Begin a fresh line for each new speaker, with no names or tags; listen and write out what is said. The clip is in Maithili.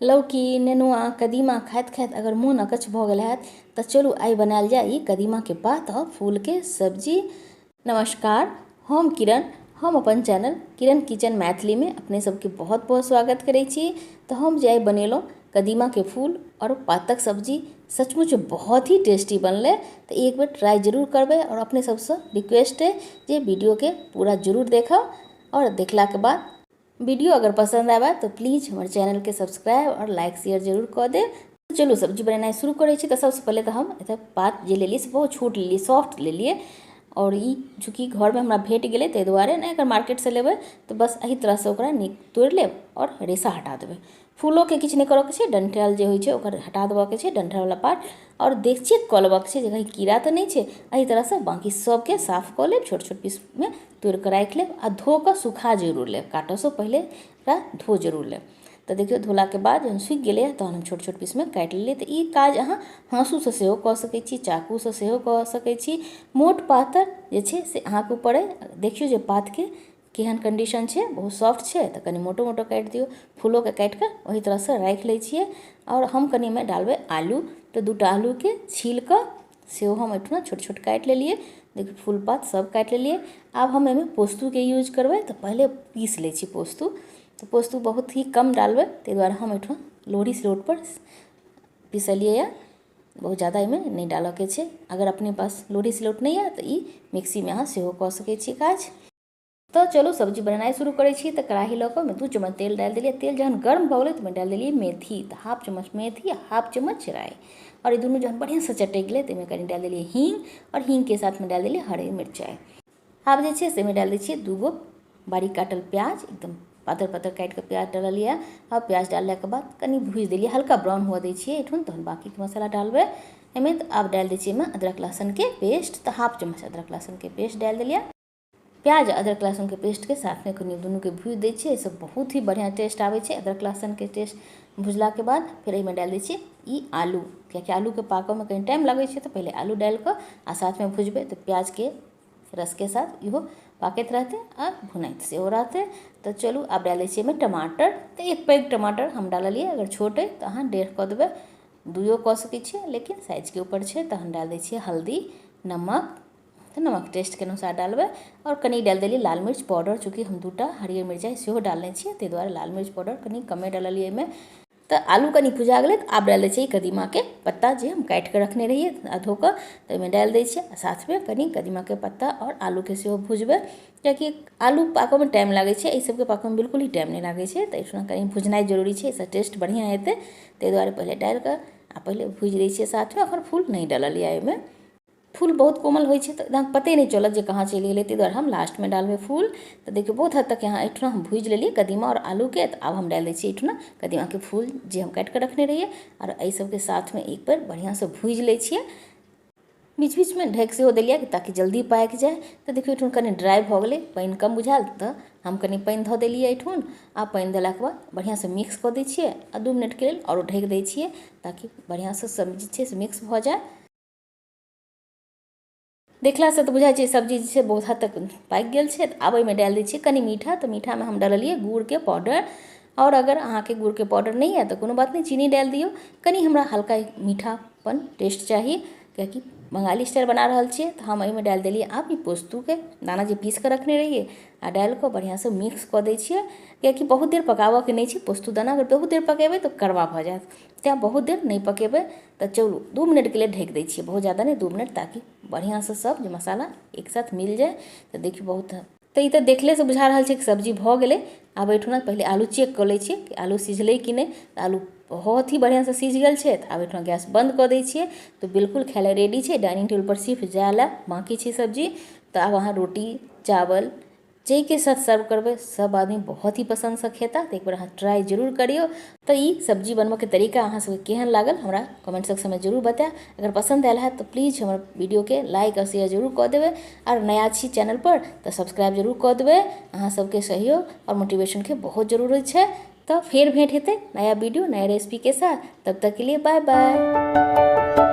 लौकी नेनुआ कदीमा खाइत खाइत अगर मोन अकच्छ भऽ गेल हैत तऽ चलू आइ बनायल जाय ई कदीमा के पात और फूल के सब्जी। नमस्कार, हम किरण, हम अपन चैनल किरण किचन मैथिली में अपने सबके बहुत बहुत स्वागत करै छी। तो हम जे आइ बनेलहुँ कदीमा के फूल और पातक सब्जी सचमुच बहुत ही टेस्टी बनलै। तो एक बेर ट्राई जरूर करबै और अपने सबसे रिक्वेस्ट है जे वीडियो के पूरा जरूर देखब और देखला के बाद वीडियो अगर पसंद आवे तो प्लीज़ हमारे चैनल के सब्सक्राइब और लाइक शेयर जरूर कर दे। चलो सब्जी बनाना शुरू करै छी। तो सबसे पहले तो हम एतऽ पात जे लेलिए से बहुत छोट लेलिए, सॉफ्ट लेलिए और ई चूँकि घर में हमरा भेट गेलै ताहि दुआरे नहीं, अगर मार्केट से लेबै तो बस एही तरह से ओकरा नीक तोड़ि लेब और रेशा हटा देबै। फूलों के किछु नहीं करऽ के छै, डंठल जे होइ छै ओकर हटा देबऽ के छै, डंठल वाला पार्ट, और देखिए कऽ लेबऽ के छै जे कहीं कीड़ा तो नहीं छै। एही तरह से बाकी सबके साफ कऽ लेब, छोट छोट पीस में तोड़ के राखि लेब आ धो के सुखा जरूर लेब, काटऽ से पहले एकरा धो जरूर लेब। तो देखियो धोला के बाद जहन सूखि गेलै तहन हम छोट छोट पीस में काटि लेलिए। तो ई काज अहाँ हाँसू से सेहो कऽ सकै छी, चाकू से सेहो कऽ सकै छी। मोट पातर जे छै से अहाँके ऊपर अइ, देखियो जे पात के केहन कंडीशन छै, बहुत सॉफ्ट छै तो कनी मोटो मोटो काटि दियो। फूलों के काटि के वही तरह से राखि लै छियै और हम कनी में डालबै आलू। तो दूटा आलू के छील के सेहो हम एहिठुना छोट छोट काटि लेलिए। देखियो फूल पात सब काटि लेलिए। आब हम एहिमे पोस्तू के यूज करबै तो पहले पीस लै छी पोस्तू। तो पोस्तू बहुत ही कम डालबै, ताहि दुआरे हम एहिठुना लोढ़ी सिलौट पर पीसलिए यऽ, बहुत ज़्यादा इमें नहीं डालऽ के छै। अगर अपने पास लोढ़ी सिलौट नहीं है तो ई मिक्सी में अहाँ सेहो कऽ सकै छी काज। तो चलो सब्जी बनाना शुरू करै छी। तो कढ़ाई लऽ कऽ 2 चम्मच तेल डाल दिलिए। तेल जहन गर्म भऽ गेलै तो डाल दिलिए मेथी, तो हाफ चम्मच मेथी, हाफ चम्मच राई, और ये दोनों जहन बढ़िया से चटक गए तो कनी डाल दिलिए हींग, और हींग के साथ में डाल दिलिए हरी मिरचाई। आब जे छै से डाल दै छियै 2 बारीक काटल प्याज, एकदम पातर पातर काटि के प्याज डालिए। अब प्याज डालला के बाद कनी भूज दिलिए, हल्का ब्राउन हुआ दै छियै एठुन, तहन बाकी के मसाला डालबै एहिमे। तो आब डाल दै छियै एहिमे अदरक लहसुन के पेस्ट, तो हाफ चम्मच अदरक लहसुन के पेस्ट डाल दिलिए। प्याज अदरक लहसुन के पेस्ट के साथ में कनी दुनू के भूज दै छियै, इससे बहुत ही बढ़िया टेस्ट आबै छै। अदरक लहसुन के टेस्ट भुजला के बाद फिर एहिमे डाल दै छियै ई आलू, कियाकि आलू के पाकऽ में कनी टाइम लागै छै। तो पहले आलू डाल के आ साथ में भुजबै तो प्याज के रस के साथ इहो पाकैत रहतै आ भुनाइत सेहो रहतै। तो चलू आब डाल दै छियै एहिमे टमाटर। तो एक पैघ टमाटर हम डाललिए, अगर छोट अइ तो अहाँ 1.5 कऽ देबै, 2 कऽ सकै छियै, लेकिन साइज के ऊपर छै। तहन डाल दै छियै हल्दी, नमक, तो नमक टेस्ट के अनुसार डालबै, और कनी डाल दिलिए लाल मिर्च पाउडर, चूँकि हम 2टा हरियर मिरचाई सेहो डालने छियै ताहि दुआरे लाल मिर्च पाउडर कनी कमे डाललिए एहिमे। तो आलू कनी भुजा गेलै तो आब डाल दै छियै कदीमा के पत्ता जे हम काटि के रखने रहिए धो कऽ, तो एहिमे डाल दै छियै। साथ में कनी कदीमा के पत्ता और आलू के सेहो भुजबै, कियाकि आलू पाकऽ में टाइम लागै छै, एहि सबके पाकऽ में बिल्कुल ही टाइम नहीं लागै छै। तो इसमें कनी भुजनाइ जरूरी छै, इससे टेस्ट बढ़िया हेतै, ताहि दुआरे पहले डालि कऽ आ पहले भूज दै छियै साथ में। अखन फूल नहीं डाललिए एहिमे, फूल बहुत कोमल होइ छै तो एकदम पते नहीं चलत जे कहाँ चलि गेलै, ताहि दुआरे हम लास्ट में डालबै फूल। तो देखियो बहुत हद तक यहाँ एठुना हम भूज लेलिए कदीमा और आलू के। तो आब हम डाल दै छियै एठुना कदीमा के फूल जे हम काटि के रखने रहिए, और एहि सबके साथ में एक बार बढ़िया से भूज लै छियै। बीच बीच में ढकि सेहो देलिए ताकि जल्दी पाकि जाए। तो देखियो एठुन कनी ड्राई भऽ गेलै, पानि कम बुझायल तो हम कनी पानि धऽ देलिए एठुन। आ पानि देलाके बाद बढ़िया से मिक्स कऽ दै छियै आ 2 मिनट के लेल और ढकि दै छियै, ताकि बढ़िया से सब्जी छै से मिक्स भऽ जाए। देखला से तो बुझाइ छै सब्जी जे छै बहुत हद तक पाकि गेल छै। आब एहिमे डाल दै छियै कनी मीठा। तो मीठा में हम डाललिए गुड़ के पाउडर, और अगर अहाँके गुड़ के पाउडर नहीं है तो कोनो बात नहीं, चीनी डाल दियो। कनी हमरा हल्का मीठापन टेस्ट चाहिए, कियाकि बंगाली स्टाइल बना रहल छियै। तो हम एहिमे डाल देलिए आब ई पोस्तू के दाना जे पीस के रखने रहिए, आ डालि कऽ बढ़िया से मिक्स कऽ दै छियै, कियाकि बहुत देर पकाबऽ के नहीं छै पोस्तू दाना। अगर बहुत देर पकेबै तो कड़वा भऽ जायत, तेँ बहुत देर नहीं पकेबै। तो चलू 2 मिनट के लिए ढक दै छियै, बहुत ज़्यादा नहीं, 2 मिनट, ताकि बढ़िया से सब जो मसाला एक साथ मिल जाए। तो देखियो बहुत, तो ई तो देखले से बुझा रहल छै कि सब्जी भऽ गेलै। आब एठुना पहले आलू चेक कऽ लै छियै कि आलू सिझलै कि नहीं। तो आलू बहुत ही बढ़िया से सिझ गेल छै। तो आब एठुना गैस बंद कऽ दै छियै। तो बिल्कुल खाय ले रेडी छै, डाइनिंग टेबल पर सिर्फ जाय ले बाकी छै सब्जी। तो आब अहाँ रोटी चावल जाहि के साथ सर्व करबै सब आदमी बहुत ही पसंद से खेता। तो एक बार अहाँ ट्राई जरूर करियो। तो ई सब्जी बनबऽ के तरीका अहाँ सबके केहन लागल हमरा कमेंट सेक्शन में जरूर बताएब। अगर पसंद आयल है तो प्लीज़ हमर वीडियो के लाइक और शेयर जरूर कऽ देबै, और नया छी चैनल पर तो सब्सक्राइब जरूर कऽ देबै। अहाँ सबके सहयोग और मोटिवेशन के बहुत जरूरत छै। तो फिर भेंट हेतै नया वीडियो नया रेसिपी के साथ, तब तक के लिए बाय बाय।